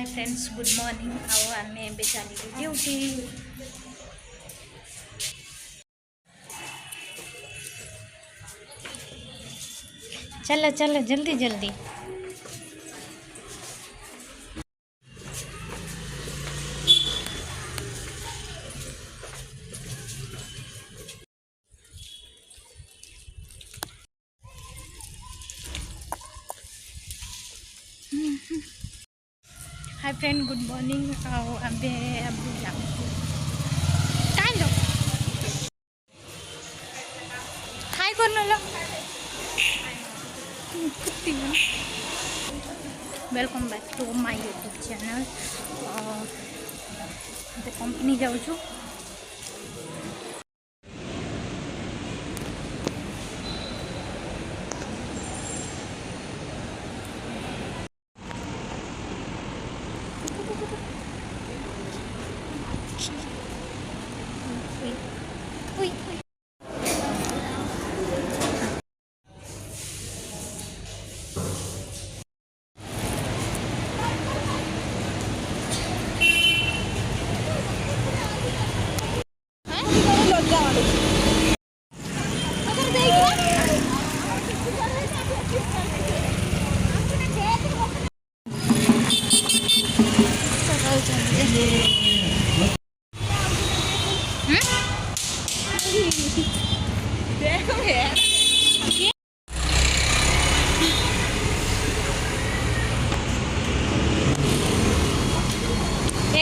Hi friends good morning आओ आमे एबे चली ड्यूटी। चलो चलो जल्दी जल्दी। हाय फ्रेंड गुड मॉर्निंग आओ अबे अबे जाऊँ काय लो हाय कर लो welcome back to my YouTube channel. Company जाऊँ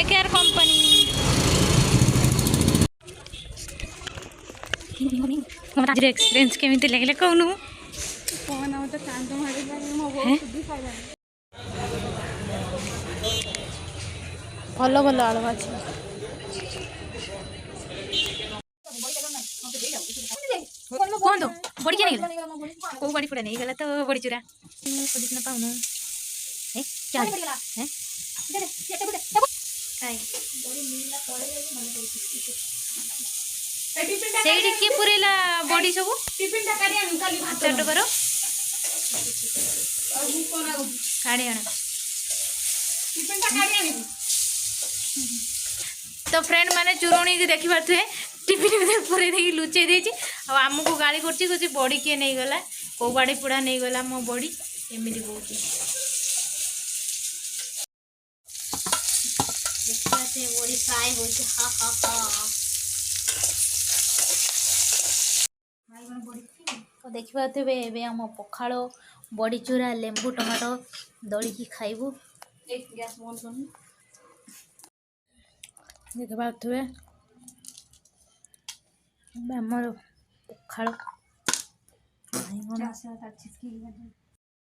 केयर कंपनी आज एक्सपीरियंस केमिति लगले कहनु कोन आ तो कांद मारे मो बहुत सुधी खाइला भलो भलो आलू अछि कोन दो बड़ी के नहीं को बड़ी पुरा नहीं गला तो बड़ी चूरा पुलिस न पाउनु ए क्या है दे दे काई बड़ी नीला पड़े मन पड़ी सेडी की पुरेला बॉडी सब टिफिन टा काडी आन खाली भात चट करो और मु कोना काडी आन टिफिन टा काडी आनी तो फ्रेंड माने चुरोणी के देखि पाथुए टिफिन में पुरे देकी लुचे देछि अब हमको गाड़ी करछि कुछ बॉडी के नहीं गला को बाड़ी पुड़ा नहीं गला मो बॉडी एमिति बोछि देखा से बॉडी फ्राई होछि हा हा हा तो देखिए आम पखाड़ बड़ी चूरा लेंबू टमाटो दड़ी की खाइबू देखिए आमर पखाड़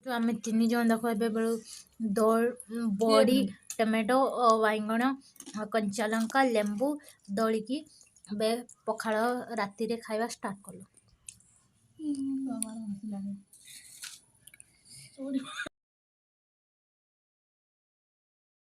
तो आम तीन जन देख बड़ी टमाटो बैगण कंचा लंका लेंबू दड़ी की पखाड़ राति खाଇବା स्टार्ट कलु।